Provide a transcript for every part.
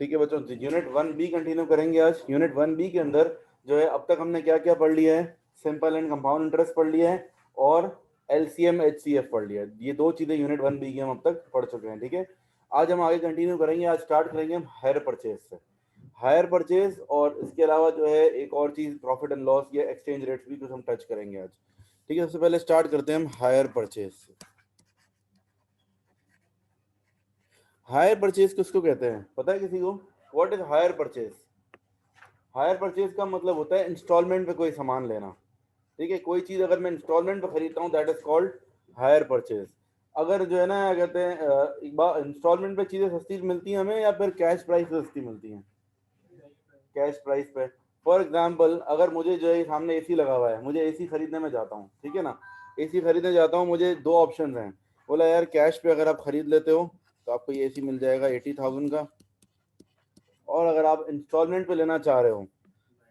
ठीक है बच्चों, यूनिट 1B कंटिन्यू करेंगे आज। यूनिट 1B के अंदर जो है अब तक हमने क्या क्या पढ़ लिया है, सिंपल एंड कंपाउंड इंटरेस्ट पढ़ लिया है और LCM HCF पढ़ लिया है। ये दो चीजें यूनिट 1B की हम अब तक पढ़ चुके हैं। ठीक है, आज हम आगे कंटिन्यू करेंगे। आज स्टार्ट करेंगे हम हायर परचेज से। हायर परचेज और इसके अलावा जो है एक और चीज प्रॉफिट एंड लॉस या एक्सचेंज रेट्स भी कुछ हम टच करेंगे आज। ठीक है, सबसे पहले स्टार्ट करते हैं हम हायर परचेज से। हायर परचेज किसको कहते हैं, पता है किसी को? What is hire purchase? Hire purchase का मतलब होता है इंस्टॉलमेंट पे कोई सामान लेना। ठीक है, कोई चीज अगर मैं इंस्टॉलमेंट पे खरीदता हूँ that is called hire purchase. अगर जो है ना क्या कहते हैं, एक बार इंस्टॉलमेंट पे चीजें सस्ती मिलती हैं हमें या फिर कैश प्राइस पे सस्ती मिलती हैं? कैश प्राइस पे। फॉर एग्जाम्पल, अगर मुझे जो है सामने एसी लगा हुआ है, मुझे एसी खरीदने में जाता हूँ, ठीक है ना, एसी खरीदने जाता हूँ, मुझे दो ऑप्शन हैं। बोला यार कैश पे अगर आप खरीद लेते हो तो आपको ये एसी मिल जाएगा 80,000 का, और अगर आप इंस्टॉलमेंट पे लेना चाह रहे हो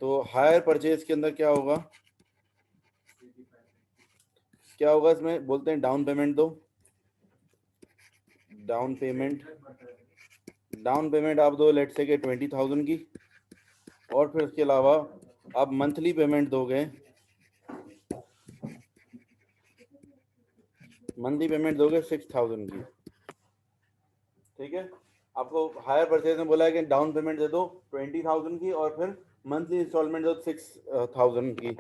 तो हायर परचेज के अंदर क्या होगा, क्या होगा इसमें बोलते हैं डाउन पेमेंट दो। डाउन पेमेंट, डाउन पेमेंट आप दो लेट से के 20,000 की, और फिर उसके अलावा आप मंथली पेमेंट दोगे, मंथली पेमेंट दोगे 6,000 की। ठीक है, आपको हायर परचेज में बोला है कि डाउन पेमेंट दे दो 20,000 की और फिर मंथली इंस्टॉलमेंट दो 6,000 की।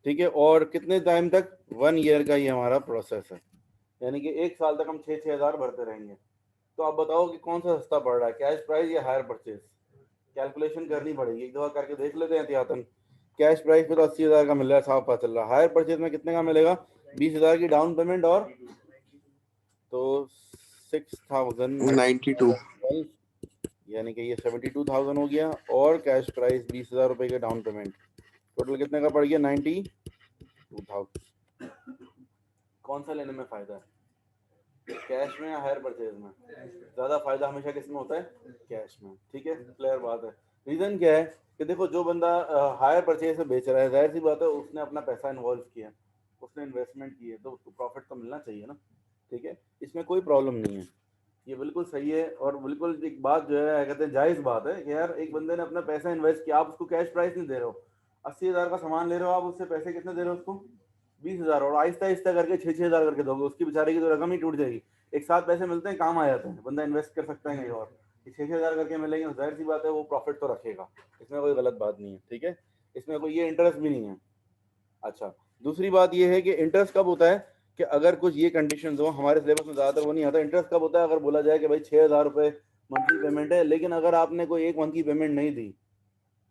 ठीक है, और कितने टाइम तक? 1 ईयर का ये हमारा प्रोसेस है, यानी कि 1 साल तक हम 6,000 भरते रहेंगे। तो आप बताओ कि कौन सा सस्ता पड़ रहा है, कैश प्राइस या हायर परचेज? कैलकुलेशन करनी पड़ेगी, एक दफा करके देख लेते हैं एहतियातन। कैश प्राइस पे तो 80,000 का मिल रहा है, साफ पता चल रहा है। हायर परचेज में कितने का मिलेगा? 20,000 की डाउन पेमेंट और तो 6,000 92। 12, यानी कि ये 72,000 हो गया, और कैश प्राइस 20,000 रुपए के डाउन पेमेंट, टोटल कितने का पड़ गया? 92,000। कौन सा लेने में फायदा है, कैश में या हायर परचेज में? ज्यादा फायदा हमेशा किस में होता है? कैश में। ठीक है, क्लियर बात है। रीजन क्या है कि देखो, जो बंदा हायर परचेज में बेच रहा है, जाहिर सी बात है उसने अपना पैसा इन्वॉल्व किया, उसने इन्वेस्टमेंट की है, तो उसको प्रॉफिट तो मिलना चाहिए ना। ठीक है, इसमें कोई प्रॉब्लम नहीं है, ये बिल्कुल सही है। और बिल्कुल एक बात जो है कहते हैं जायज़ बात है कि यार एक बंदे ने अपना पैसा इन्वेस्ट किया, आप उसको कैश प्राइस नहीं दे रहे हो। 80,000 का सामान ले रहे हो, आप उससे पैसे कितने दे रहे हो उसको? 20,000, और आहिस्ता आहिस्ता करके 6,000 करके दोगे, उसकी बेचारे की तो रकम ही टूट जाएगी। एक साथ पैसे मिलते हैं, काम आ जाते हैं, बंदा इन्वेस्ट कर सकता है कहीं और। 6,000 करके मिलेंगे तो जाहिर सी बात है वो प्रॉफिट तो रखेगा, इसमें कोई गलत बात नहीं है। ठीक है, इसमें कोई ये इंटरेस्ट भी नहीं है। अच्छा, दूसरी बात ये है कि इंटरेस्ट कब होता है कि अगर कुछ ये कंडीशन हो, हमारे सिलेबस में ज़्यादातर वो नहीं आता। इंटरेस्ट कब होता है? अगर बोला जाए कि भाई 6,000 रुपये मंथली पेमेंट है, लेकिन अगर आपने कोई एक मंथ की पेमेंट नहीं दी,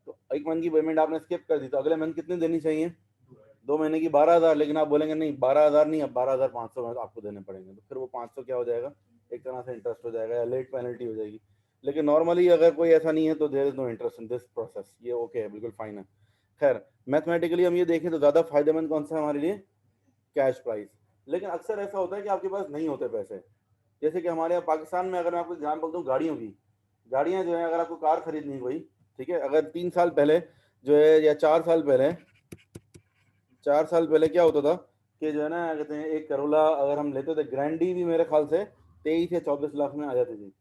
तो एक मंथ की पेमेंट आपने स्किप कर दी, तो अगले मंथ कितनी देनी चाहिए? 2 महीने की 12,000। लेकिन आप बोलेंगे नहीं 12,000 नहीं, अब 12,500 आपको देने पड़ेंगे, तो फिर वो 500 क्या हो जाएगा, एक तरह से इंटरेस्ट हो जाएगा या लेट पेनल्टी हो जाएगी। लेकिन नॉर्मली अगर कोई ऐसा नहीं है तो there is no interest in this process, ये ओके है, बिल्कुल फाइन है। खैर, मैथमेटिकली हम ये देखें तो ज़्यादा फायदेमंद कौन सा है हमारे लिए? Cash price. लेकिन अक्सर ऐसा होता है कि आपके पास नहीं होते पैसे। जैसे कि हमारे यहाँ पाकिस्तान में, अगर मैं आपको एग्जाम्पल दूँ गाड़ियों की, गाड़ियाँ जो है, अगर आपको कार खरीदनी है कोई, ठीक है, अगर 3 साल पहले जो है या 4 साल पहले, 4 साल पहले क्या होता था कि जो है ना कहते हैं, एक करोला अगर हम लेते थे, ग्रैंडी भी मेरे ख्याल से 23 या 24 लाख में आ जाती थी,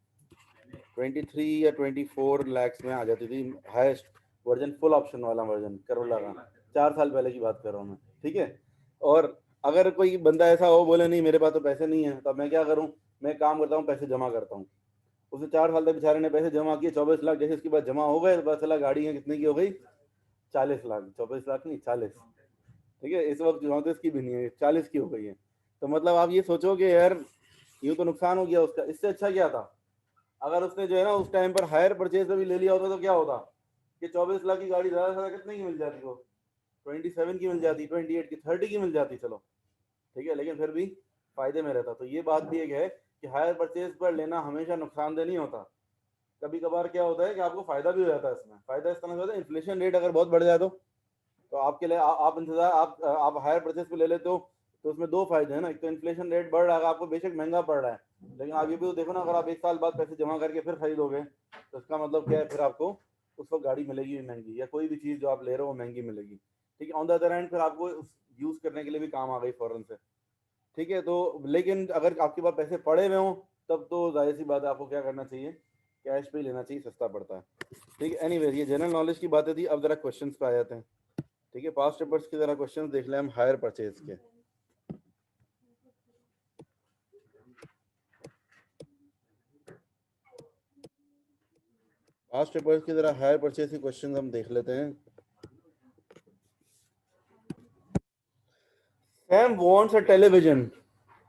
23 या 24 लाख में आ जाती थी, हाईएस्ट वर्जन, फुल ऑप्शन वाला वर्जन करोला का। 4 साल पहले की बात कर रहा हूँ मैं। ठीक है, और अगर कोई बंदा ऐसा हो बोले नहीं मेरे पास तो पैसे नहीं है, तो अब मैं क्या करूँ? मैं काम करता हूँ, पैसे जमा करता हूँ। उसने 4 साल तक बेचारे ने पैसे जमा किए, 24 लाख जैसे उसके बाद जमा हो गए तो पता चला गाड़ी है कितने की हो गई? 40 लाख। 24 लाख नहीं, 40। ठीक है, इस वक्त 34 की भी नहीं है, 40 की हो गई है। तो मतलब आप ये सोचो कि यार यूँ तो नुकसान हो गया उसका। इससे अच्छा क्या था, अगर उसने जो है ना उस टाइम पर हायर परचेज में भी ले लिया होता तो क्या होता कि 24 लाख की गाड़ी ज़्यादा से ज़्यादा कितने की मिल जाती हो? 27 की मिल जाती, 28 की, 30 की मिल जाती, चलो ठीक है, लेकिन फिर भी फायदे में रहता। तो ये बात भी एक है कि हायर परचेज पर लेना हमेशा नुकसानदेह नहीं होता। कभी कभार क्या होता है कि आपको फायदा भी हो जाता है। इसमें फायदा इस तरह से होता है, इन्फ्लेशन रेट अगर बहुत बढ़ जाए तो आपके लिए आप इंतजार आप हायर परचेज पे ले लेते हो, तो उसमें दो फायदे हैं ना। एक तो इन्फ्लेशन रेट बढ़ रहा है, आपको बेशक महंगा पड़ रहा है, लेकिन आप ये भी तो देखो ना, अगर आप 1 साल बाद पैसे जमा करके फिर खरीदोगे तो इसका मतलब क्या है, फिर आपको उस वक्त गाड़ी मिलेगी भी महंगी, या कोई भी चीज़ जो आप ले रहे हो वो महंगी मिलेगी। ठीक है, ऑन द अदर हैंड फिर आपको यूज़ करने के लिए भी काम आ गई फ़ौरन से। ठीक है, तो लेकिन अगर आपके पास पैसे पड़े हुए हों तब तो जाहिर सी बात है आपको क्या करना चाहिए कैश पे ही लेना चाहिए, सस्ता पड़ता है। ठीक है, एनीवेज ये जनरल नॉलेज की बातें थी। अब जरा क्वेश्चंस पे आ जाते हैं। ठीक है, पास्ट पेपर्स की जरा क्वेश्चंस देख लें हम हायर परचेज के। पास्ट पेपर्स की जरा हायर परचेज के क्वेश्चंस हम देख लेते हैं। Sam wants a television.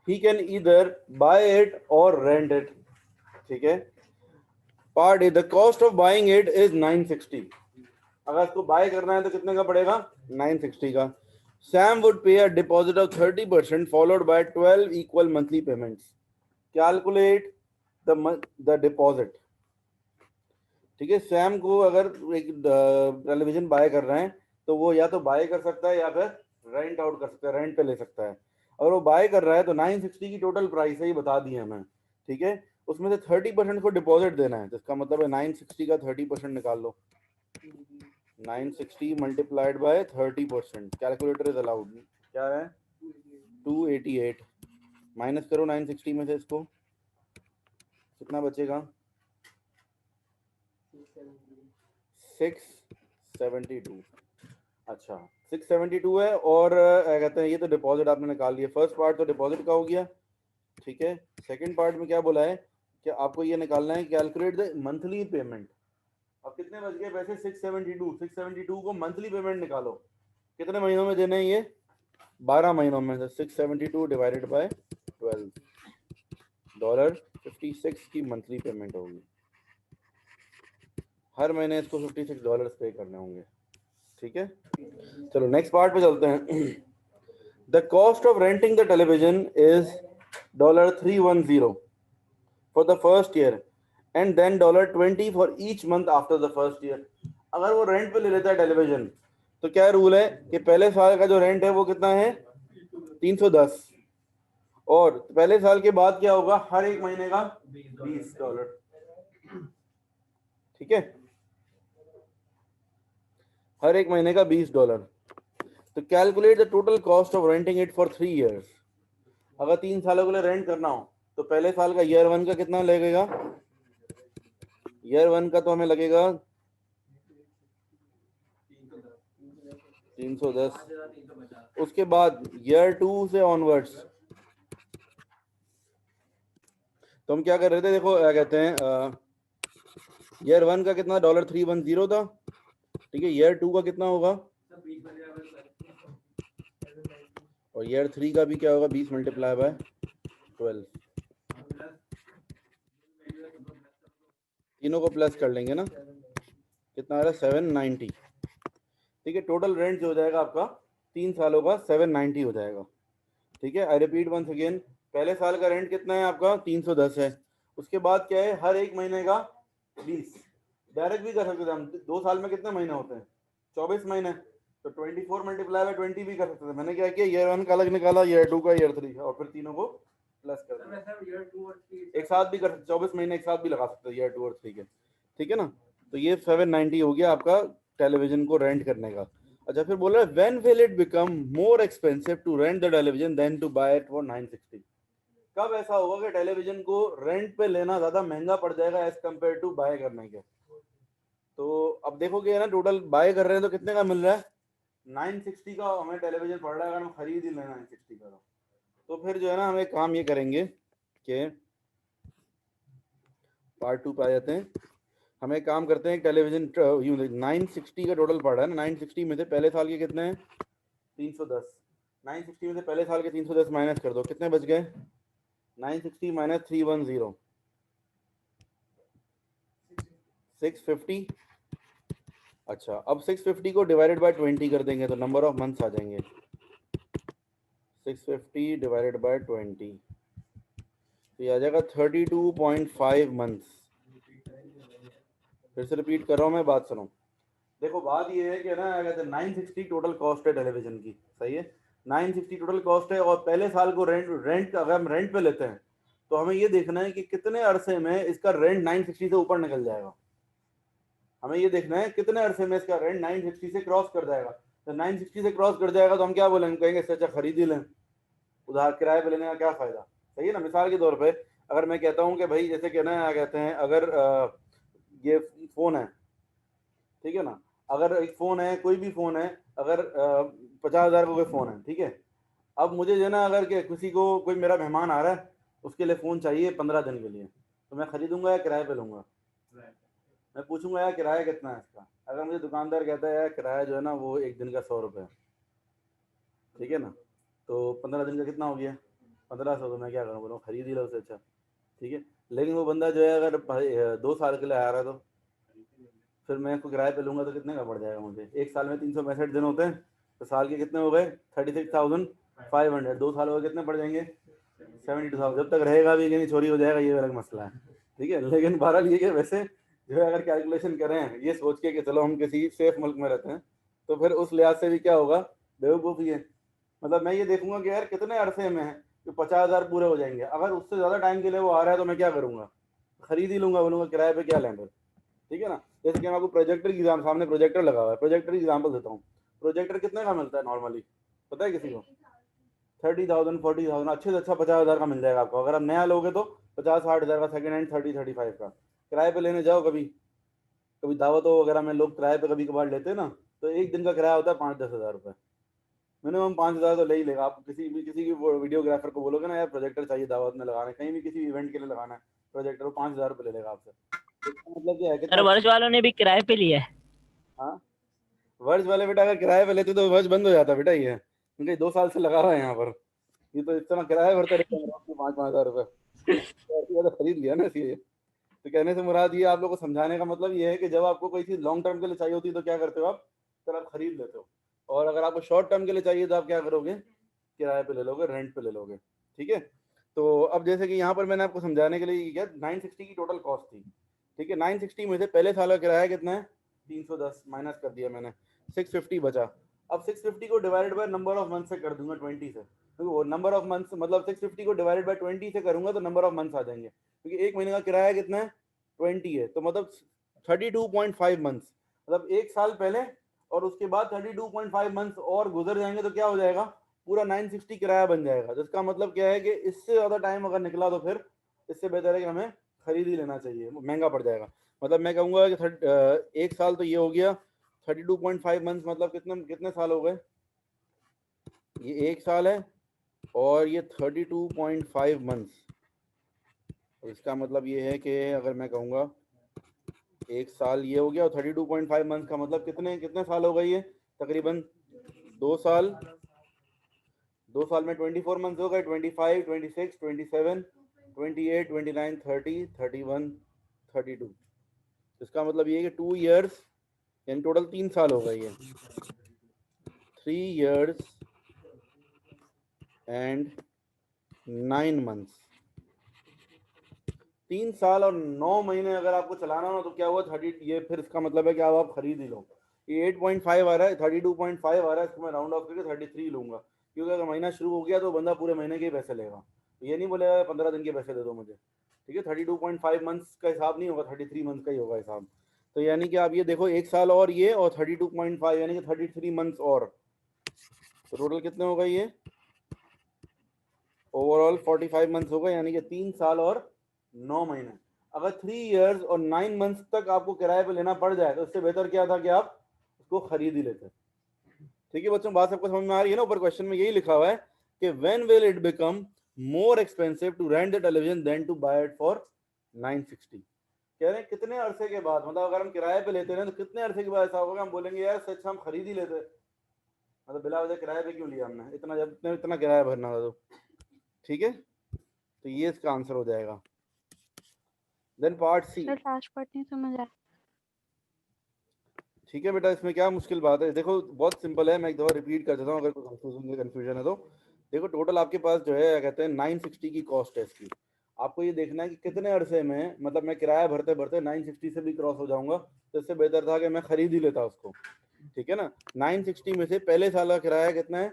He can either buy it or rent it. ठीक है, part A the cost of buying it is 960। अगर इसको बाय करना है तो कितने का पड़ेगा? 960 का। सैम वुड पे a deposit of 30% followed by 12 equal monthly payments. Calculate the deposit. ठीक है, सैम को अगर एक टेलीविजन बाय कर रहे हैं तो वो या तो बाय कर सकता है या फिर रेंट आउट कर सकता है, रेंट पे ले सकता है। अगर वो बाय कर रहा है तो 960 की टोटल प्राइस है, ये बता दी हमें। ठीक है, उसमें से 30% को डिपॉजिट देना है, जिसका मतलब है 960 का 30% निकाल लो। 960 multiplied by 30%, calculator is allowed. क्या है? 288। माइनस करो 960 में से इसको, कितना बचेगा? 672। अच्छा 672 है। और क्या कहते हैं, ये तो डिपॉजिट आपने निकाल लिया। फर्स्ट पार्ट तो डिपॉजिट का हो गया। ठीक है, सेकंड पार्ट में क्या बोला है कि आपको ये निकालना है, कैलकुलेट द मंथली पेमेंट। अब कितने बच गए पैसे? 672। 672 को मंथली पेमेंट निकालो, कितने महीनों में देने हैं ये? 12 महीनों में। 672 डिवाइडेड बाय 12, $56 की मंथली पेमेंट होगी। हर महीने इसको $56 पे करने होंगे। ठीक है, चलो नेक्स्ट पार्ट पे चलते हैं। The cost of renting the television is $310 for the first year and then $20 for each month after the first year. अगर वो रेंट पे ले लेता है टेलीविजन तो क्या रूल है कि पहले साल का जो रेंट है वो कितना है? 310। और पहले साल के बाद क्या होगा? हर एक महीने का $20। ठीक है, हर एक महीने का $20। तो calculate the total cost of renting it for 3 years. अगर 3 सालों के लिए रेंट करना हो तो पहले साल का ईयर 1 का कितना लगेगा? ईयर 1 का तो हमें लगेगा 310। उसके बाद ईयर 2 से ऑनवर्ड्स तो हम क्या कर रहे थे? देखो क्या कहते हैं, ईयर 1 का कितना? $310 था। ठीक है, ईयर 2 का कितना होगा? और ईयर 3 का भी क्या होगा? 20 मल्टीप्लाई बाय 12। तीनों को प्लस कर लेंगे ना, कितना आ रहा है? 790। ठीक है, टोटल रेंट जो हो जाएगा आपका 3 सालों का 790 हो जाएगा। ठीक है, आई रिपीट वंस अगेन, पहले साल का रेंट कितना है आपका? 310 है। उसके बाद क्या है? हर एक महीने का 20। डायरेक्ट भी कर सकते थे हम। 2 साल में कितने महीने होते हैं? 24 महीने। तो 24 मल्टीप्लाई बाय 20 भी कर सकते थे। मैंने क्या किया, ईयर 1 का अलग निकाला, ईयर 2 का, ईयर 3 का, और फिर तीनों को प्लस कर दिया। एक साथ भी कर सकते, 24 महीने एक साथ भी लगा सकते ईयर 2 और 3 के। ठीक है ना, तो ये 790 हो गया आपका टेलीविजन को रेंट करने का। अच्छा, फिर बोल रहा है when will it become more expensive to rent the television than to buy it for 960। कब ऐसा होगा कि टेलीविजन को रेंट पे लेना ज्यादा महंगा पड़ जाएगा एज कंपेयर टू बाय करने के? तो अब देखोगे ना, टोटल बाय कर रहे हैं तो कितने का मिल रहा है? 960 का हमें टेलीविजन पड़ रहा है। अगर हम खरीद ही लें 960 का तो फिर जो है ना, हम एक काम ये करेंगे कि पार्ट 2 पे आ जाते हैं। हम एक काम करते हैं, टेलीविजन 960 का टोटल पड़ रहा है ना, 960 में से पहले साल के कितने हैं? 310। 960 में से पहले साल के 310 माइनस कर दो, कितने बच गए? 960 माइनस 310, 650। अच्छा, अब 650 को डिवाइडेड बाय 20 कर देंगे तो नंबर ऑफ मंथ्स आ जाएंगे। 650 डिवाइडेड बाय 20 तो ये आ जाएगा 32.5 मंथ्स। फिर से रिपीट कर रहा हूँ मैं, बात सुनो। देखो बात ये है कि ना, कहते हैं 960 टोटल कॉस्ट है टेलीविजन की, सही है? 960 टोटल कॉस्ट है, और पहले साल को रेंट अगर हम रेंट पे लेते हैं तो हमें ये देखना है कि कितने अरसे में इसका रेंट 960 से ऊपर निकल जाएगा। हमें ये देखना है कितने अरसे में इसका रेंट 960 से क्रॉस कर जाएगा। तो 960 से क्रॉस कर जाएगा तो हम क्या बोलेंगे? कहेंगे इससे अच्छा खरीद ही लें, उधार किराए पे लेने का क्या फायदा? सही है ना। मिसाल के तौर पे अगर मैं कहता हूँ कि भाई जैसे कहना है, कहते हैं अगर ये फ़ोन है, ठीक है ना, अगर एक फ़ोन है, कोई भी फ़ोन है, अगर 50,000 का कोई फ़ोन है, ठीक है, अब मुझे जो है ना अगर के किसी को कोई मेरा मेहमान आ रहा है, उसके लिए फ़ोन चाहिए 15 दिन के लिए, तो मैं खरीदूंगा या किराए पे लूँगा? मैं पूछूंगा यार किराया कितना है इसका, अगर मुझे दुकानदार कहता है यार किराया जो है ना वो एक दिन का 100 रुपये है, ठीक है ना, तो 15 दिन का कितना हो गया 1500, तो मैं क्या करूँ, बोलूँ खरीद ही लो उससे अच्छा, ठीक है। लेकिन वो बंदा जो है अगर 2 साल के लिए आ रहा है, तो फिर मैं इसको किराए पे लूँगा तो कितने का पड़ जाएगा मुझे, एक साल में 365 दिन होते हैं, तो साल के कितने हो गए 36,500, 2 साल हो गए कितने पड़ जाएंगे 72,000, जब तक रहेगा भी कि नहीं चोरी हो जाएगा ये अलग मसला है, ठीक है। लेकिन बहरहाल ये कि वैसे जो है अगर कैलकुलेशन करें ये सोच के कि चलो हम किसी सेफ मुल्क में रहते हैं, तो फिर उस लिहाज से भी क्या होगा, बेवकूफ़ी है। मतलब मैं ये देखूंगा कि यार कितने अरसे में है कि 50,000 पूरे हो जाएंगे, अगर उससे ज़्यादा टाइम के लिए वो आ रहा है तो मैं क्या करूँगा, खरीद ही लूँगा, बोलूँगा किराए पे क्या लेंगे, ठीक है ना। जैसे कि मैं आपको प्रोजेक्टर की सामने प्रोजेक्टर लगा हुआ है, प्रोजेक्टर की एग्जाम्पल देता हूँ, प्रोजेक्टर कितने का मिलता है नॉर्मली, पता है किसी को? 30,000 40,000, अच्छे से अच्छा 50,000 का मिल जाएगा आपको, अगर आप नया लोगे तो 50-60,000 का, सेकंड हैंड 30-35 का। किराए पे लेने जाओ कभी कभी दावतों वगैरह में लोग किराए पे कभी कभार लेते हैं ना, तो एक दिन का किराया होता है 5-10 हज़ार रुपये, मिनिमम 5,000 तो ले ही लेगा। आप किसी भी वीडियोग्राफर को बोलोगे ना यार प्रोजेक्टर चाहिए दावत में लगाना है, कहीं भी किसी इवेंट के लिए लगाना है प्रोजेक्टर, वो 5,000 रुपये ले लेगा आपसे। तो इसका मतलब क्या है सर कितना वर्ष वालों ने भी किराए पे लिया है। हाँ, वर्ज वाले बेटा अगर किराए पे लेते तो वर्ज बंद हो जाता बेटा, ये क्योंकि 2 साल से लगा हुआ है यहाँ पर, ये तो इतना किराया भरते रहते हैं 5-5 हज़ार रुपये, तो ऐसी ज्यादा खरीद लिया ना इसलिए। तो कहने से मुराद ये आप लोग को समझाने का मतलब ये है कि जब आपको कोई चीज़ लॉन्ग टर्म के लिए चाहिए होती है तो क्या करते हो आप, फिर आप खरीद लेते हो, और अगर आपको शॉर्ट टर्म के लिए चाहिए तो आप क्या करोगे, किराए पे ले लोगे, रेंट पे ले लोगे, ठीक है। तो अब जैसे कि यहाँ पर मैंने आपको समझाने के लिए क्या 960 की टोटल कॉस्ट थी, ठीक है। 960 में से पहले साल का किराया कितना है 310 माइनस कर दिया मैंने, 650 बचा। अब 650 को divided by number of month से कर दूंगा 20 से, क्योंकि वो नंबर ऑफ मंथ्स मतलब 650 को डिवाइडेड बाय 20 से करूंगा तो नंबर ऑफ मंथ्स आ जाएंगे, क्योंकि एक महीने का किराया कितना है 20 है, तो मतलब 32.5 मंथ्स, मतलब एक साल पहले और उसके बाद 32.5 मंथ्स और गुजर जाएंगे तो क्या हो जाएगा, पूरा 960 किराया बन जाएगा। जिसका मतलब क्या है कि इससे ज़्यादा टाइम अगर निकला तो फिर इससे बेहतर है कि हमें खरीद ही लेना चाहिए, महंगा पड़ जाएगा। मतलब मैं कहूँगा कि एक साल तो ये हो गया, 32.5 मंथ्स मतलब कितने कितने साल हो गए, ये एक साल है और ये 32.5 मंथ्स, इसका मतलब ये है कि अगर मैं कहूँगा एक साल ये हो गया और 32.5 मंथ का मतलब कितने कितने साल हो गए, ये तकरीबन 2 साल, 2 साल में 24 मंथ हो गए, 25, 26, 27, 28, 29, 30, 31, 32, इसका मतलब ये कि 2 ईयर्स यानी टोटल 3 साल हो गए, ये 3 years and 9 months, 3 साल और 9 महीने अगर आपको चलाना हो तो क्या हुआ 30, ये फिर इसका मतलब है कि आप खरीद ही लो। ये 8.5 आ रहा है, 32.5 आ रहा है, इसको मैं राउंड ऑफ करके 33 लूंगा, क्योंकि अगर महीना शुरू हो गया तो बंदा पूरे महीने के ही पैसे लेगा, ये नहीं बोलेगा 15 दिन के पैसे दे दो मुझे, ठीक है। 32.5 मंथ्स का हिसाब नहीं होगा, 33 मंथ का ही होगा हिसाब। तो यानी कि आप ये देखो एक साल और ये और 32.5 यानी कि 33 मंथ्स और, तो टोटल कितने हो गए ये, ओवरऑल 45 मंथ्स हो गए, यानी कि 3 साल और 9 महीने। अगर 3 years और 9 मंथ्स तक आपको किराए पे लेना पड़ जाए तो इससे बेहतर क्या था कि आप उसको खरीद ही लेते। ठीक है बच्चों, बात सबको समझ में आ रही है ना? ऊपर क्वेश्चन में यही लिखा हुआ है कि when will it become more expensive to rent the television than to buy it for 960। कह रहे हैं कितने अरसे के बाद, मतलब अगर हम किराए पे लेते हैं तो कितने अरसे के बाद ऐसा होगा हम बोलेंगे यार सच हम खरीद ही लेते, मतलब बिला वजह किराए पे क्यों लिया हमने, इतना जब इतना किराया भरना था तो, ठीक है। तो ये इसका आंसर हो जाएगा। Then part C, sir last part नहीं समझ आया। ठीक है बेटा, इसमें क्या मुश्किल बात है, देखो बहुत सिंपल है, मैं एक दफ़ा रिपीट कर देता हूँ अगर कोई कंफ्यूजन है तो। देखो टोटल आपके पास जो है कहते हैं 960 की कॉस्ट है इसकी, आपको ये देखना है कि कितने अरसे में, मतलब मैं किराया भरते भरते 960 से भी क्रॉस हो जाऊंगा, तो इससे बेहतर था कि मैं खरीद ही लेता उसको, ठीक है ना। 960 में से पहले साल का किराया कितना है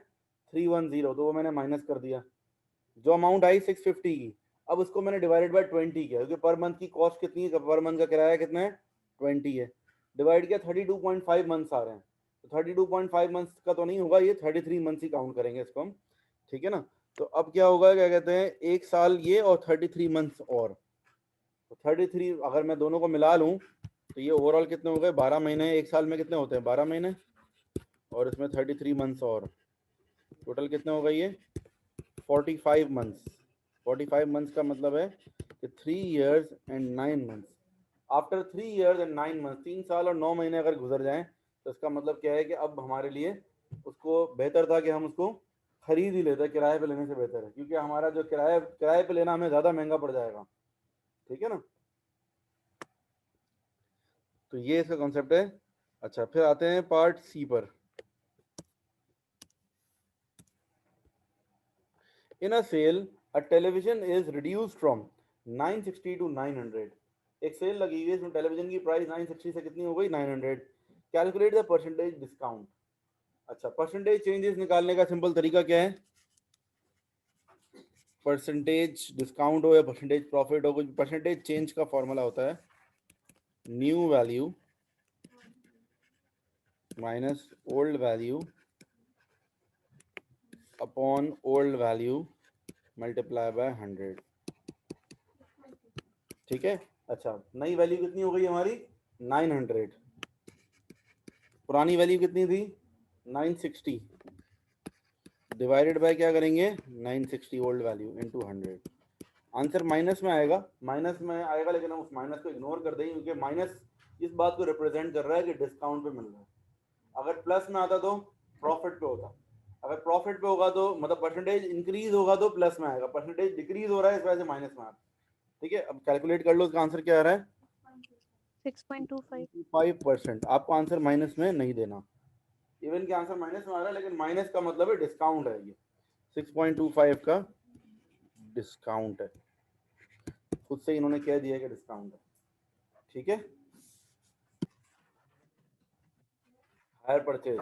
310, तो वो मैंने माइनस कर दिया, जो अमाउंट आई 650 की, अब उसको मैंने डिवाइडेड बाय 20 किया, क्योंकि पर मंथ की कॉस्ट कितनी है, पर मंथ का किराया कितना है 20 है, डिवाइड किया 32.5 मंथ्स आ रहे हैं, तो 32.5 मंथ्स का तो नहीं होगा, ये 33 मंथ्स ही काउंट करेंगे इसको हम, ठीक है ना। तो अब क्या होगा, क्या कहते हैं, एक साल ये और 33 मंथ्स और, तो 33 अगर मैं दोनों को मिला लूँ तो ये ओवरऑल कितने हो गए, 12 महीने, एक साल में कितने होते हैं 12 महीने, और इसमें 33 मंथ्स, और टोटल कितने हो गए ये 45 मंथ्स। 45 मंथ्स का मतलब है कि 3 years and 9 months। After 3 years and 9 months, 3 साल और 9 महीने अगर गुजर जाएं तो इसका मतलब क्या है कि अब हमारे लिए उसको बेहतर था कि हम उसको खरीद ही लेते, किराए पे लेने से बेहतर है, क्योंकि हमारा जो किराए पे लेना हमें ज़्यादा महंगा पड़ जाएगा। ठीक है ना, तो ये इसका कॉन्सेप्ट है। अच्छा, फिर आते हैं पार्ट सी पर। In a sale a television is reduced from 960 to 900। एक सेल लगी हुई है, इसमें टेलीविजन की प्राइस 960 से कितनी हो गई 900। Calculate the percentage discount. अच्छा, परसेंटेज चेंजेस निकालने का सिंपल तरीका क्या है, परसेंटेज डिस्काउंट हो या परसेंटेज प्रॉफिट हो, कुछ परसेंटेज चेंज का फॉर्मूला होता है new value minus old value upon old value multiply by 100। ठीक है। अच्छा, नई वैल्यू कितनी हो गई हमारी 900, पुरानी वैल्यू कितनी थी 960, डिवाइडेड बाय क्या करेंगे 960 old value into 100। Answer minus में आएगा, माइनस में आएगा, लेकिन हम उस माइनस को इग्नोर कर देंगे क्योंकि माइनस इस बात को रिप्रेजेंट कर रहा है कि डिस्काउंट पे मिल रहा है। अगर प्लस में आता तो प्रॉफिट पे होता, अगर प्रॉफिट पे होगा तो मतलब परसेंटेज इंक्रीज होगा तो प्लस में आएगा, परसेंटेज डिक्रीज हो रहा है इस वजह से माइनस में आता। ठीक है, अब कैलकुलेट कर लो, उसका आंसर क्या आ रहा है 6.25%। आपको आंसर माइनस में नहीं देना, इवन के आंसर माइनस में आ रहा है, लेकिन माइनस का मतलब है डिस्काउंट है, ये 6.25 का डिस्काउंट है, खुद से इन्होंने कह दिया कि डिस्काउंट है। ठीक है, हायर परचेज।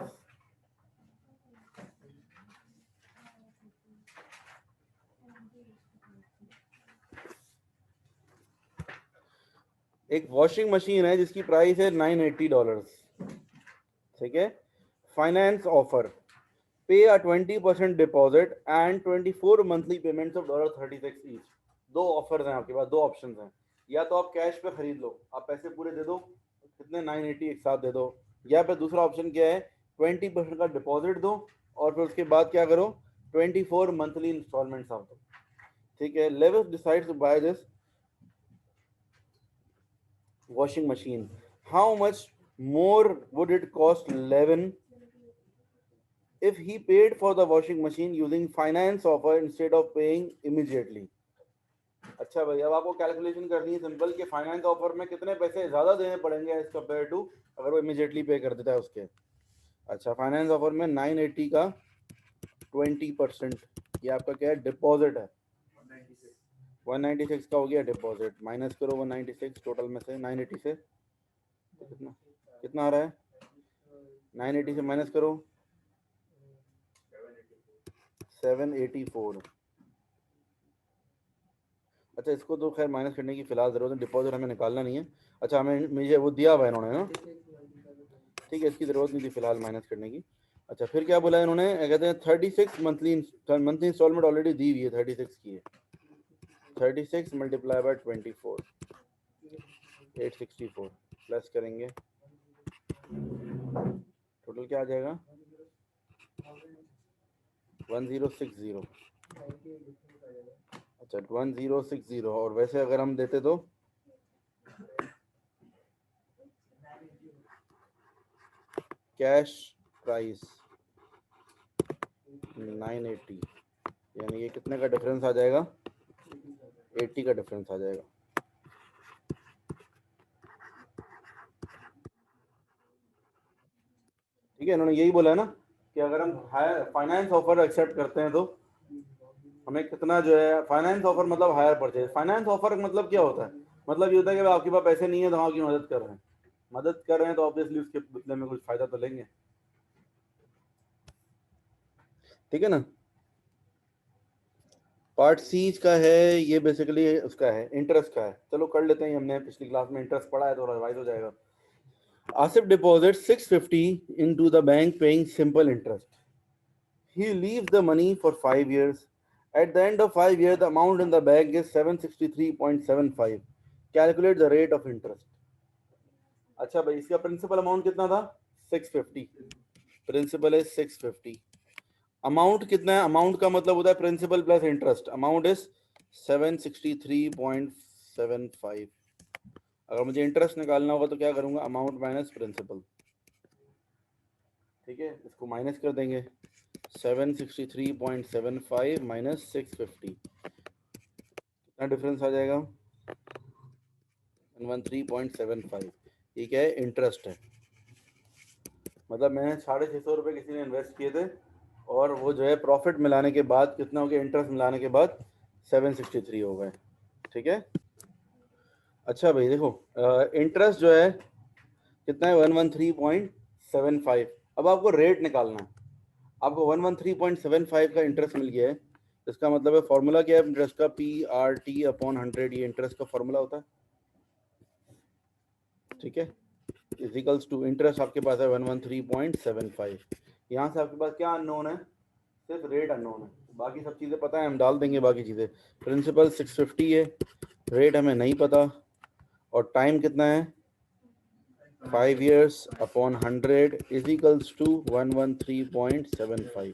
एक वॉशिंग मशीन है जिसकी प्राइस है $980। ठीक है, फाइनेंस ऑफर, पे अ 20% deposit and 24 monthly payments of $36 each. दो ऑफर्स हैं आपके पास, दो ऑप्शंस हैं, या तो आप कैश पे खरीद लो, आप पैसे पूरे दे दो, कितने 980 एक साथ दे दो, या फिर दूसरा ऑप्शन क्या है 20% का डिपॉजिट दो और फिर उसके बाद क्या करो 24 मंथली इंस्टॉलमेंट्स आप दो। ठीक है, Lewis decides to buy this washing machine. How much more would it cost Levin if he paid for the washing machine using finance offer instead of paying immediately? अच्छा भाई, अब आपको कैलकुलेशन करनी है सिंपल कि फाइनेंस ऑफर में कितने पैसे ज्यादा देने पड़ेंगे एज कम्पेयर टू अगर वो इमीडिएटली पे कर देता है उसके। अच्छा, फाइनेंस ऑफर में 980 का 20%, ये आपका क्या है डिपॉजिट है, 196 का हो गया डिपॉजिट, माइनस करो 196 टोटल में से 980 से, तो कितना कितना आ रहा है 980 से माइनस करो 784। अच्छा, इसको तो खैर माइनस करने की फिलहाल जरूरत है, डिपॉजिट हमें निकालना नहीं है। अच्छा, हमें मुझे वो दिया हुआ है इन्होंने ना, ठीक है, इसकी जरूरत नहीं थी फिलहाल माइनस करने की। अच्छा, फिर क्या बोला इन्होंने, कहते हैं 36 मंथली इंस्टॉलमेंट ऑलरेडी दी हुई है, 36 की है, 36 मल्टीप्लाई बाय 24 864 प्लस करेंगे, टोटल क्या आ जाएगा 1060। अच्छा, 1060, और वैसे अगर हम देते तो कैश प्राइस 980, यानी ये कितने का डिफरेंस आ जाएगा 80 का डिफरेंस आ जाएगा। ठीक है, इन्होंने यही बोला है ना कि अगर हम हायर फाइनेंस ऑफर एक्सेप्ट करते हैं तो हमें कितना जो है, फाइनेंस ऑफर मतलब हायर परचेज। फाइनेंस ऑफर मतलब क्या होता है, मतलब ये होता है कि आपके पास पैसे नहीं है तो हम आपकी मदद कर रहे हैं, मदद कर रहे हैं तो ऑब्वियसली उसके बदले में कुछ फायदा तो लेंगे। ठीक है ना, पार्ट सी का है ये, बेसिकली उसका है इंटरेस्ट का है। चलो कर लेते हैं, हमने पिछली क्लास में इंटरेस्ट पढ़ा है तो रिवाइज हो जाएगा। Asif deposit 650 into the bank paying simple interest. He leaves the money for 5 years. At the end of 5 years, the amount in the bank is 763.75. Calculate the rate of interest. अच्छा भाई, इसका principal amount कितना था? 650। Principal है 650। Amount कितना है? Amount का मतलब होता है principal plus interest. Amount is 763.75। अगर मुझे इंटरेस्ट निकालना होगा तो क्या करूंगा? Amount minus principal. ठीक है, इसको माइनस कर देंगे। 763.75 माइनस 650, कितना डिफरेंस आ जाएगा? 113.75। ये क्या है? इंटरेस्ट है। मतलब मैंने 650 रुपये किसी ने इन्वेस्ट किए थे, और वो जो है प्रॉफिट मिलाने के बाद कितना हो गया? इंटरेस्ट मिलाने के बाद 763 हो गए। ठीक है। अच्छा भाई देखो, इंटरेस्ट जो है कितना है? 113.75। अब आपको रेट निकालना है। आपको 113.75 का इंटरेस्ट मिल गया है। इसका मतलब है फॉर्मूला क्या है इंटरेस्ट का? PRT/100, ये इंटरेस्ट का फॉर्मूला होता है। ठीक है, इजिकल्स टू इंटरेस्ट आपके पास है 113.75। यहाँ से आपके पास क्या अननोन है? सिर्फ रेट अननोन है, बाकी सब चीज़ें पता है, हम डाल देंगे बाकी चीज़ें। प्रिंसिपल 650 है, रेट हमें नहीं पता, और टाइम कितना है? 5 years अपॉन 100 इजिकल्स टू 113.75।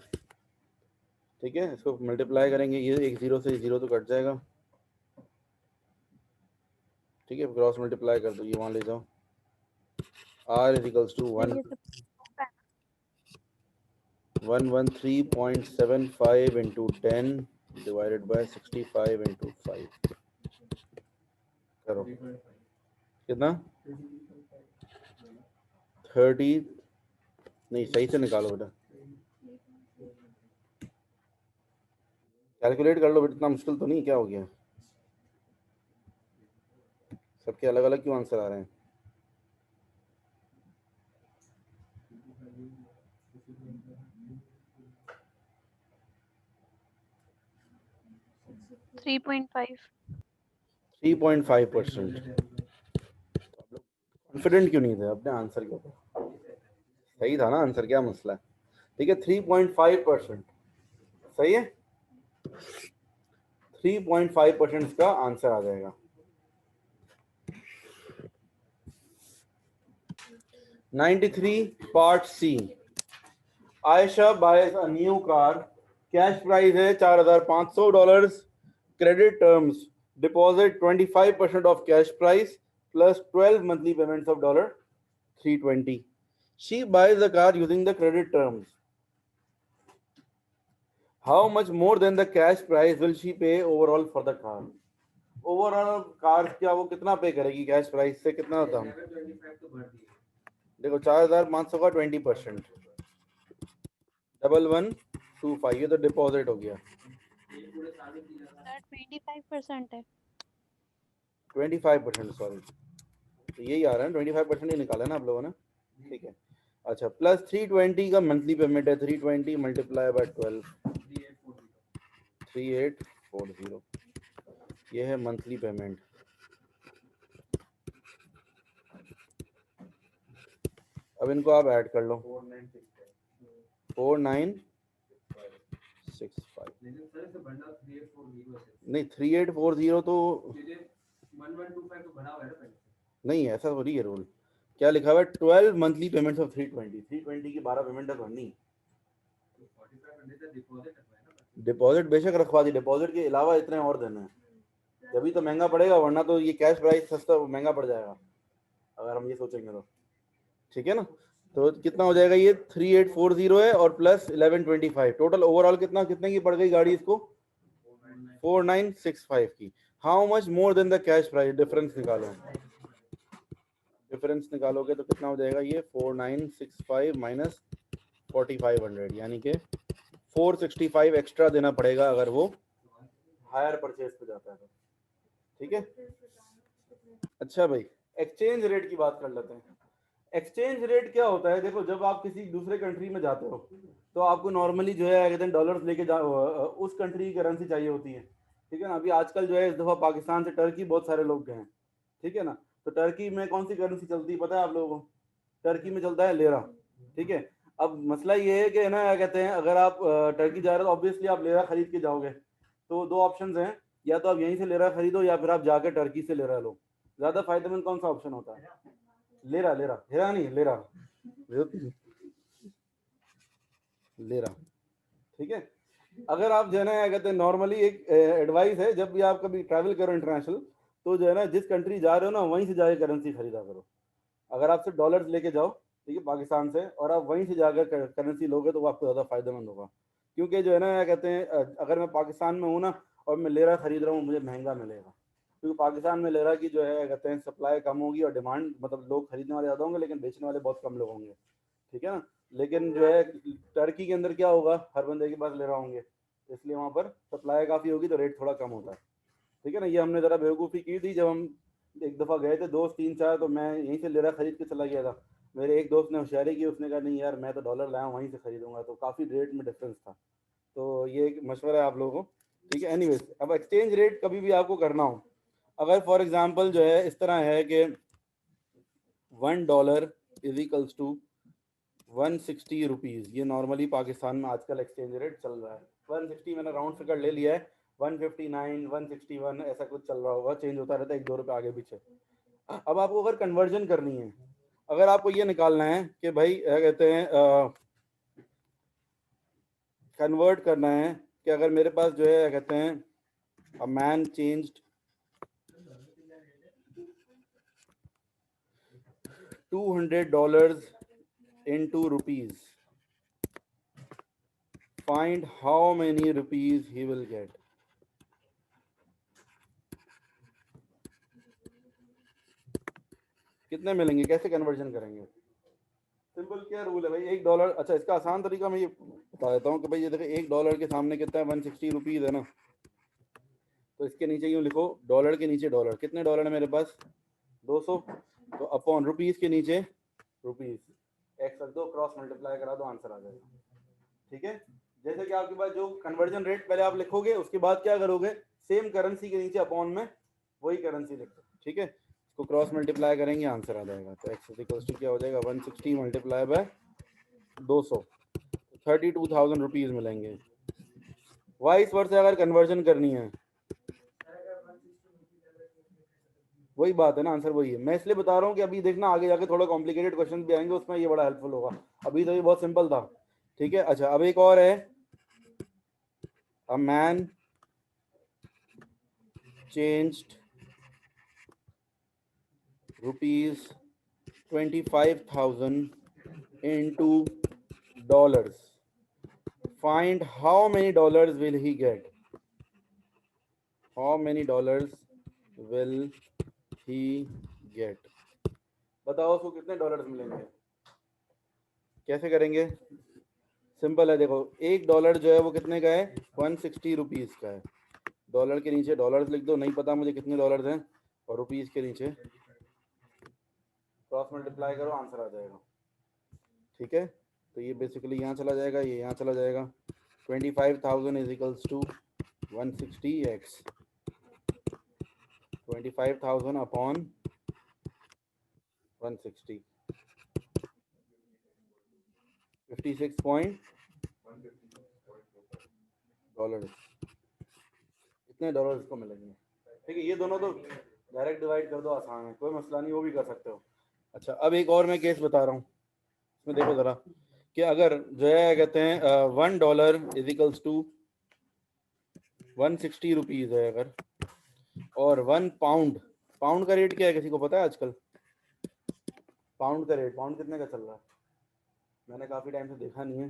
ठीक है, इसको मल्टीप्लाई करेंगे, ये एक जीरो से जीरो तो कट जाएगा। ठीक है, क्रॉस मल्टीप्लाई कर दो, ये वहाँ ले जाओ। R equals to 113.75 into 10 divided by 65 into 5। करो, कितना? 30, नहीं सही से निकालो बेटा, कैलकुलेट कर लो बेटा, इतना मुश्किल तो नहीं, क्या हो गया? सबके अलग अलग क्यों आंसर आ रहे हैं? 3.5%। कॉन्फिडेंट क्यों नहीं थे अपने आंसर के ऊपर? सही था ना आंसर, क्या मसला है? ठीक है, 3.5% सही है। 3.5% इसका आंसर आ जाएगा। 93 part C. Ayesha buys a new car, cash price है $4,500, credit terms deposit 25% off cash price plus 12 monthly payments of $320. She buys the car using the credit terms. How much more than the cash price will she pay overall for the car? Overall car क्या वो कितना पे करेगी cash price से? कितना दाम? देखो 4,500 का 20%, 1125, ये तो डिपॉजिट हो गया। 25% है। 25%, सॉरी, तो यही आ रहा है, 25% ही निकाला है ना आप लोगों ने। ठीक है, अच्छा, प्लस 320 का मंथली पेमेंट है, 320 मल्टीप्लाई बाय 12, 3840, ये है मंथली पेमेंट। अब इनको आप ऐड कर लो, 4965, नहीं 3840 तो नहीं, ऐसा थोड़ी है रूल। क्या लिखा हुआ है? 12 मंथली पेमेंट्स ऑफ 320 की 12 पेमेंट है भरनी। डिपॉजिट बेशक रखवा दी, डिपॉजिट के अलावा इतने और देने हैं, तभी तो महंगा पड़ेगा, वरना तो ये कैश प्राइस सस्ता महंगा पड़ जाएगा अगर हम ये सोचेंगे तो। ठीक है ना, तो कितना हो जाएगा? ये 3840 है और प्लस 1125, टोटल ओवरऑल कितना, कितने की पड़ गई गाड़ी इसको? 4965 की। How much more than the cash price? Difference निकालो, डिफरेंस निकालोगे तो कितना हो जाएगा? ये 4965 माइनस 4500, यानी कि 465 एक्स्ट्रा देना पड़ेगा अगर वो हायर परचेज पे जाता है तो। ठीक है, अच्छा भाई, एक्सचेंज रेट की बात कर लेते हैं। एक्सचेंज रेट क्या होता है? देखो, जब आप किसी दूसरे कंट्री में जाते हो तो आपको नॉर्मली जो है कहते हैं डॉलर्स लेके जा, उस कंट्री की करेंसी चाहिए होती है। ठीक है ना, अभी आजकल जो है इस दफ़ा पाकिस्तान से टर्की बहुत सारे लोग गए हैं। ठीक है ना, तो टर्की में कौन सी करेंसी चलती है पता है आप लोगों को? टर्की में चलता है लेरा। ठीक है, अब मसला ये है कि ना क्या कहते हैं, अगर आप टर्की जा रहे हो तो ऑब्वियसली आप लेरा खरीद के जाओगे, तो दो ऑप्शंस हैं, या तो आप यहीं से लेरा खरीदो या फिर आप जाकर टर्की से लेरा लो। ज़्यादा फायदेमंद कौन सा ऑप्शन होता है? हेरा नहीं, लेरा, ठीक है। अगर आप जो है ना क्या कहते हैं, नॉर्मली एक एडवाइस है, जब भी आप कभी ट्रैवल करो इंटरनेशनल, तो जो है ना जिस कंट्री जा रहे हो ना वहीं से जाकर करेंसी खरीदा करो। अगर आप सिर्फ डॉलर्स लेके जाओ, ठीक है, पाकिस्तान से, और आप वहीं से जाकर करेंसी लोगे तो वो आपको ज़्यादा फायदेमंद होगा। क्योंकि जो है ना क्या कहते हैं, अगर मैं पाकिस्तान में हूँ ना और मैं लेरा खरीद रहा हूँ, मुझे महंगा मिलेगा, क्योंकि पाकिस्तान में लेरा की जो है क्या कहते हैं सप्लाई कम होगी और डिमांड, मतलब लोग खरीदने वाले ज़्यादा होंगे लेकिन बेचने वाले बहुत कम लोग होंगे, ठीक है ना। लेकिन जो है टर्की के अंदर क्या होगा, हर बंदे के पास लेरा होंगे, इसलिए वहाँ पर सप्लाई काफ़ी होगी तो रेट थोड़ा कम होता है, ठीक है ना। ये हमने ज़रा बेवकूफ़ी की थी जब हम एक दफ़ा गए थे, दोस्त तीन चार, तो मैं यहीं से लेरा खरीद के चला गया था। मेरे एक दोस्त ने होशियारी की, उसने कहा नहीं यार मैं तो डॉलर लाया हूँ, वहीं से खरीदूंगा, तो काफ़ी रेट में डिफरेंस था। तो ये एक मशवरा है आप लोगों को, ठीक है। एनीवेज, अब एक्सचेंज रेट कभी भी आपको करना हो, अगर फॉर एग्जांपल जो है इस तरह है कि $1 इज इक्वल्स टू 160 रुपीज़, ये नॉर्मली पाकिस्तान में आजकल एक्सचेंज रेट चल रहा है। 160 मैंने राउंड फिगर ले लिया है, 159 161 ऐसा कुछ चल रहा होगा, चेंज होता रहता है 1-2 रुपये आगे पीछे। अब आपको अगर कन्वर्जन करनी है, अगर आपको ये निकालना है कि भाई क्या कहते हैं कन्वर्ट करना है, कि अगर मेरे पास जो है क्या कहते हैं a man changed $200 into rupees, find how many rupees he will get। कितने मिलेंगे, कैसे कन्वर्जन करेंगे? सिंपल क्या रूल है भाई, $1, अच्छा इसका आसान तरीका मैं ये बता देता हूँ कि भाई ये देखो $1 के सामने कितना है, 160 रुपीज़ है ना, तो इसके नीचे यूँ लिखो, डॉलर के नीचे डॉलर, कितने डॉलर है मेरे पास, 200, तो अपॉन रुपीज़ के नीचे रुपीज़, एक्स रख दो, क्रॉस मल्टीप्लाई करा दो, आंसर आ जाएगा, ठीक है। जैसे कि आपके पास जो कन्वर्जन रेट पहले आप लिखोगे, उसके बाद क्या करोगे, सेम करेंसी के नीचे अपॉन में वही करेंसी लिखो, ठीक है। इसको क्रॉस मल्टीप्लाई करेंगे, आंसर आ जाएगा। तो एक्स इक्वल्स टू क्या हो जाएगा, 160 मल्टीप्लाई बाय 200, 32,000 रुपीज़ मिलेंगे। वाइस वर्सा अगर कन्वर्जन करनी है, वही बात है ना, आंसर वही है। मैं इसलिए बता रहा हूँ कि अभी देखना आगे जाके थोड़ा कॉम्प्लिकेटेड क्वेश्चन भी आएंगे, उसमें ये बड़ा हेल्पफुल होगा, अभी तो ये बहुत सिंपल था, ठीक है। अच्छा अब एक और है, a man changed ₹25,000 into dollars, find how many dollars will he get, how many dollars will he get, बताओ उसको कितने डॉलर्स मिलेंगे, कैसे करेंगे? सिंपल है, देखो $1 जो है वो कितने का है, 160 रुपीज़ का है, डॉलर के नीचे डॉलर्स लिख दो, नहीं पता मुझे कितने डॉलर्स हैं, और रुपीज़ के नीचे क्रॉस मल्टीप्लाई करो, आंसर आ जाएगा, ठीक है। तो ये बेसिकली यहाँ चला जाएगा, ये यहाँ चला जाएगा, 25,000 is equals to 160x, 25,000 upon 160, 56 point dollar, इतने डॉलर्स को मिलेंगे, ठीक है। ये दोनों तो डायरेक्ट डिवाइड कर दो, आसान है, कोई मसला नहीं, वो भी कर सकते हो। अच्छा अब एक और मैं केस बता रहा हूँ, इसमें देखो ज़रा, कि अगर जो है कहते हैं $1 इज इक्वल्स टू 160 रुपीज़ है अगर, और 1 पाउंड, पाउंड का रेट क्या है किसी को पता है आजकल? पाउंड का रेट, पाउंड कितने का चल रहा है, मैंने काफ़ी टाइम से देखा नहीं है।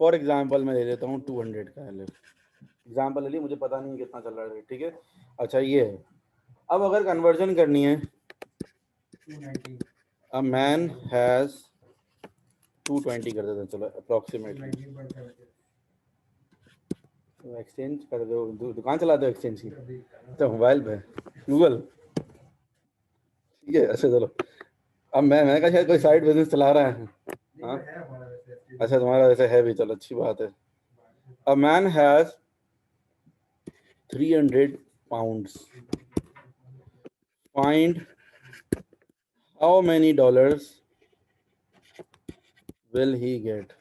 फॉर एग्जांपल मैं ले लेता हूँ 200 का एग्जांपल ले लिया, मुझे पता नहीं कितना चल रहा है रेट, ठीक है। अच्छा ये है, अब अगर कन्वर्जन करनी है, अ मैन हैज़ 220 कर देते हैं, चलो अप्रॉक्सीमेटली, एक्सचेंज कर दो, दुकान चलाते हो एक्सचेंज की, तो मोबाइल पे गूगल, ठीक है। अच्छा चलो, अब मैंने कहा शायद कोई साइड बिजनेस चला रहा है, हाँ अच्छा तुम्हारा वैसे है भी, चलो अच्छी बात है। A man has 300 pounds, find how many dollars will he get।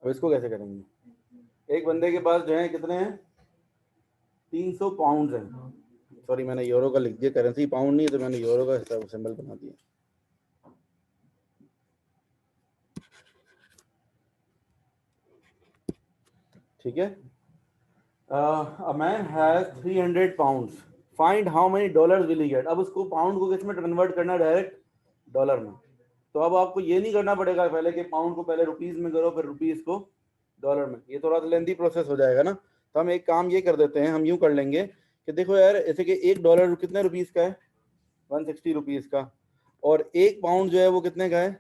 अब इसको कैसे करेंगे, एक बंदे के पास जो है कितने हैं, 300 पाउंड हैं, सॉरी मैंने यूरो का लिख दिया, करेंसी पाउंड नहीं है तो मैंने यूरो का सिंबल बना दिया। ठीक है, a man has 300 pounds, find how many dollars will he get। अब उसको पाउंड को किस में कन्वर्ट करना है, डायरेक्ट डॉलर में। तो अब आपको ये नहीं करना पड़ेगा पहले कि पाउंड को पहले रुपीस में करो फिर रुपीस को डॉलर में, ये थोड़ा सा लेंथी प्रोसेस हो जाएगा ना। तो हम एक काम ये कर देते हैं, हम यूं कर लेंगे कि देखो यार, ऐसे कि एक डॉलर कितने रुपीस का है, 160 रुपीस का, और एक पाउंड जो है वो कितने का है,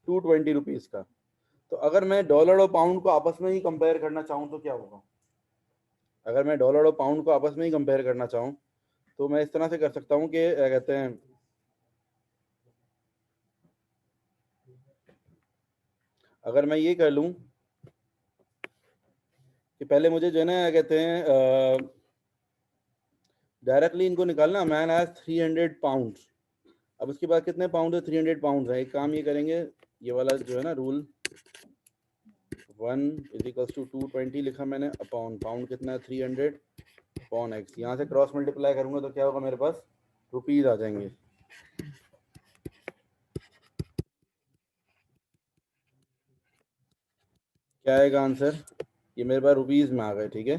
220 रुपीस का। तो अगर मैं डॉलर और पाउंड को आपस में ही कंपेयर करना चाहूँ तो क्या होगा, अगर मैं डॉलर और पाउंड को आपस में ही कंपेयर करना चाहूँ तो मैं इस तरह से कर सकता हूँ कि क्या कहते हैं, अगर मैं ये कर लूँ कि पहले मुझे जो है ना क्या कहते हैं डायरेक्टली इनको निकालना, मैन हैज 300 पाउंड। अब उसके बाद कितने पाउंड है, 300 पाउंड है। एक काम ये करेंगे, ये वाला जो है ना रूल 1 = 220 लिखा मैंने, अपॉन पाउंड कितना है 300 अपॉन एक्स, यहाँ से क्रॉस मल्टीप्लाई करूंगा तो क्या होगा, मेरे पास रुपीज आ जाएंगे। क्या आएगा आंसर, ये मेरे पास रुपीज में आ गए। ठीक है,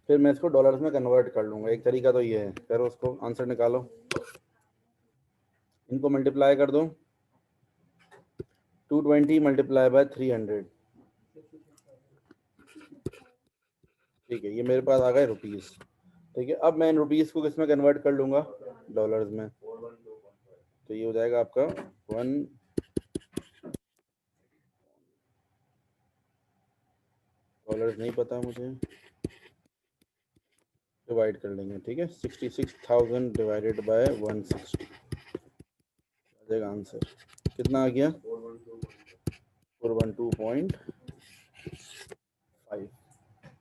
फिर मैं इसको डॉलर्स में कन्वर्ट कर लूंगा। एक तरीका तो ये है, फिर उसको आंसर निकालो, इनको मल्टीप्लाई कर दो, 220 मल्टीप्लाई बाय 300। ठीक है, ये मेरे पास आ गए रुपीस। ठीक है, अब मैं इन रुपीस को किस में कन्वर्ट कर लूंगा, डॉलर्स में। तो ये हो जाएगा आपका 1, डॉलर्स नहीं पता मुझे, डिवाइड कर लेंगे। ठीक है, 66,000 डिवाइडेड बाय 160 आ जाएगा आंसर। कितना आ गया, 412.5।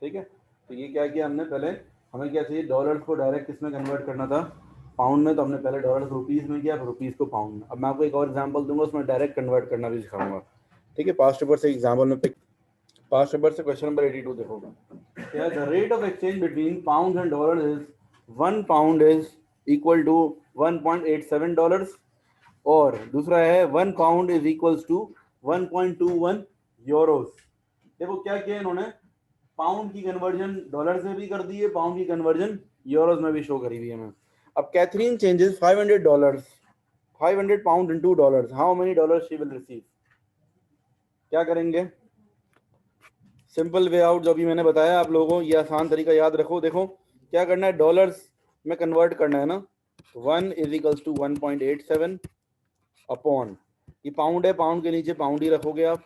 ठीक है, तो ये क्या किया हमने, पहले हमें क्या चाहिए, डॉलर्स को डायरेक्ट किस में कन्वर्ट करना था, पाउंड में। तो हमने पहले डॉलर्स रुपीस में किया, फिर रुपीस को पाउंड में। अब मैं आपको एक और एग्जांपल दूंगा, उसमें डायरेक्ट कन्वर्ट करना भी सिखाऊंगा। ठीक है, पास्ट पेपर से एग्जाम्पल में पास्ट पेपर से क्वेश्चन नंबर 82 देखोगे, क्या the rate of exchange between pound and dollar is 1 pound is equal to 1.87 dollars, और दूसरा है 1 pound is equals to 1.21 euros. देखो क्या किया इन्होंने, पाउंड की कन्वर्जन डॉलर से भी कर दी है, पाउंड की कन्वर्जन यूरोस में भी शो करी हुई है मैं। अब Catherine changes $500 pound into dollars, how many dollars she will receive. क्या करेंगे, सिंपल वे आउट जो भी मैंने बताया आप लोगों को, ये आसान तरीका याद रखो। देखो क्या करना है, डॉलर्स में कन्वर्ट करना है ना, 1 = 1.87 अपॉन, ये पाउंड है, पाउंड के नीचे पाउंड ही रखोगे आप,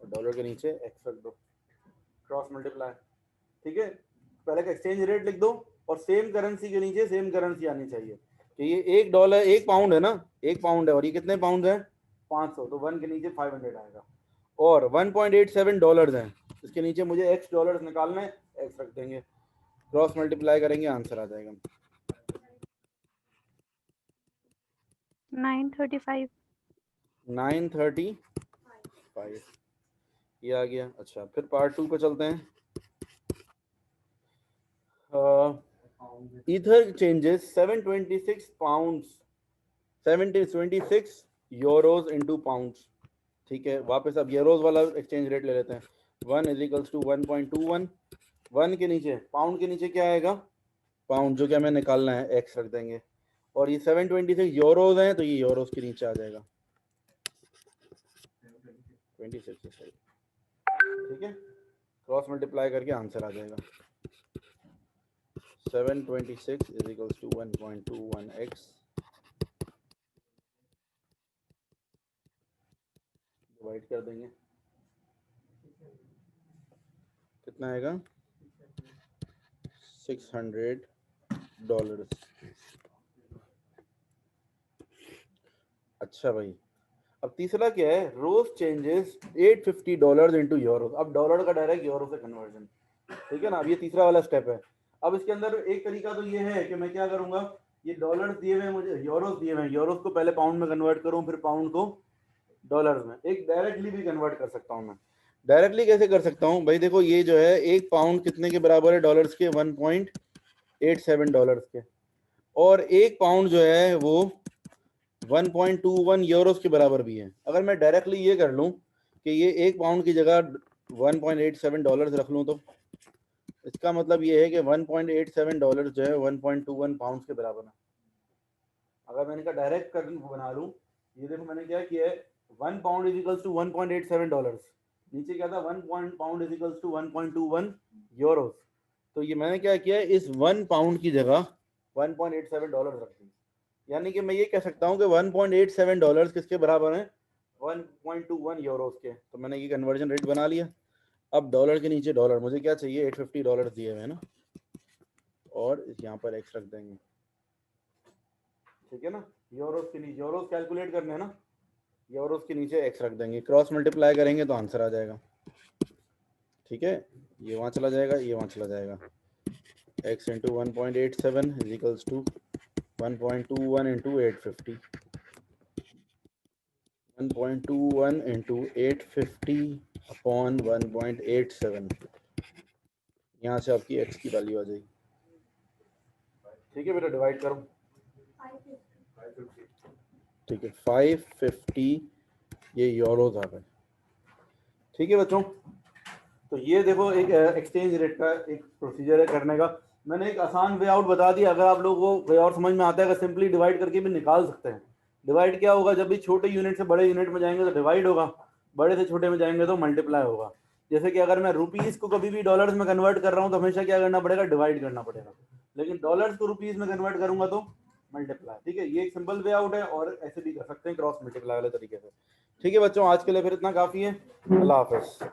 और डॉलर के नीचे एक्स रख दो, क्रॉस मल्टीप्लाई। ठीक है, पहले का एक्सचेंज रेट लिख दो, और सेम करेंसी के नीचे सेम करेंसी आनी चाहिए। कि ये एक पाउंड है ना, एक पाउंड है, और ये कितने पाउंड है, 500, तो 1 के नीचे 500 आएगा, और 1.87 डॉलर्स हैं, इसके नीचे मुझे एक्स डॉलर्स निकालने, एक्स रख देंगे, क्रॉस मल्टीप्लाई करेंगे, आंसर आ जाएगा 935। 935, ये आ गया। अच्छा, फिर पार्ट 2 पे चलते हैं। Ether changes 726 pounds 726 euros into pounds. ठीक है, वापस अब यूरोज वाला एक्सचेंज रेट ले लेते हैं, 1 = 1.21, 1 के नीचे पाउंड के नीचे क्या आएगा, पाउंड जो कि हमें निकालना है, एक्स रख देंगे, और ये 726 यूरोज हैं, तो ये यूरोज के नीचे आ जाएगा 26। ठीक है, क्रॉस मल्टीप्लाई करके आंसर आ जाएगा 726 = 1.21x, डिवाइड कर देंगे, कितना आएगा, $600। अच्छा भाई, अब तीसरा क्या है, रोज चेंजेस $850 इनटू यूरो। अब डॉलर का डायरेक्ट यूरो से कन्वर्जन। ठीक है ना, अब ये तीसरा वाला स्टेप है। अब इसके अंदर एक तरीका तो ये है कि मैं क्या करूंगा, ये डॉलर्स दिए हुए मुझे, यूरोस दिए हुए, यूरोस को पहले पाउंड में कन्वर्ट करूं, फिर पाउंड को डॉलर्स में। एक डायरेक्टली भी कन्वर्ट कर सकता हूं मैं। डायरेक्टली कैसे कर सकता हूं भाई, देखो ये जो है एक पाउंड कितने के बराबर है डॉलर्स के, 1.87 $1.87 के, और 1 पाउंड जो है वो 1.21 यूरोस के बराबर भी है। अगर मैं डायरेक्टली ये कर लूँ कि ये 1 पाउंड की जगह $1.87 रख लूँ, तो इसका मतलब ये है कि $1.87 जो है 1.21 पाउंड के बराबर है। अगर मैंने कहा डायरेक्ट कर बना लूँ, ये देखो मैंने क्या किया है, 1 पाउंड इज इक्वल्स टू $1.87, नीचे क्या था 1 pound is equals to 1.21 euros. तो ये मैंने क्या किया है, इस 1 पाउंड की जगह $1.87 रख दी। यानी कि मैं ये कह सकता हूँ कि $1.87 किसके बराबर हैं, 1.21 यूरोस के। तो मैंने ये कन्वर्जन रेट बना लिया। अब डॉलर के नीचे डॉलर, मुझे क्या चाहिए, $850 दिए हुए हैं ना, और यहाँ पर एक्स रख देंगे, ठीक है ना। यूरोस के नीचे, यूरोस कैलकुलेट करने हैं ना, यूरोस के नीचे एक्स रख देंगे, क्रॉस मल्टीप्लाई करेंगे तो आंसर आ जाएगा, ठीक है। ये वहाँ चला जाएगा, ये वहाँ चला जाएगा, x into 1.87 is equals to 1.21 into 850, 1.21 into 850 upon 1.87, यहाँ से आपकी x की वैल्यू आ जाएगी, ठीक है बेटा। डिवाइड करो, ठीक है, 550 ये यूरोज आ गए, ठीक है बच्चों। तो ये देखो एक एक्सचेंज रेट का एक प्रोसीजर है करने का। मैंने एक आसान वे आउट बता दिया, अगर आप लोग वो वे और समझ में आता है, अगर सिंपली डिवाइड करके भी निकाल सकते हैं। डिवाइड क्या होगा, जब भी छोटे यूनिट से बड़े यूनिट में जाएंगे तो डिवाइड होगा, बड़े से छोटे में जाएंगे तो मल्टीप्लाई होगा। जैसे कि अगर मैं रुपीज़ को कभी भी डॉलर्स में कन्वर्ट कर रहा हूँ तो हमेशा क्या करना पड़ेगा, डिवाइड करना पड़ेगा। लेकिन डॉलर्स को रुपीज़ में कन्वर्ट करूंगा तो मल्टीप्लाई, ठीक है। ये एक सिंपल वे आउट है, और ऐसे भी कर सकते हैं क्रॉस मल्टीप्लाई वाले तरीके से, ठीक है बच्चों। आज के लिए फिर इतना काफ़ी है, अल्लाह हाफिज़।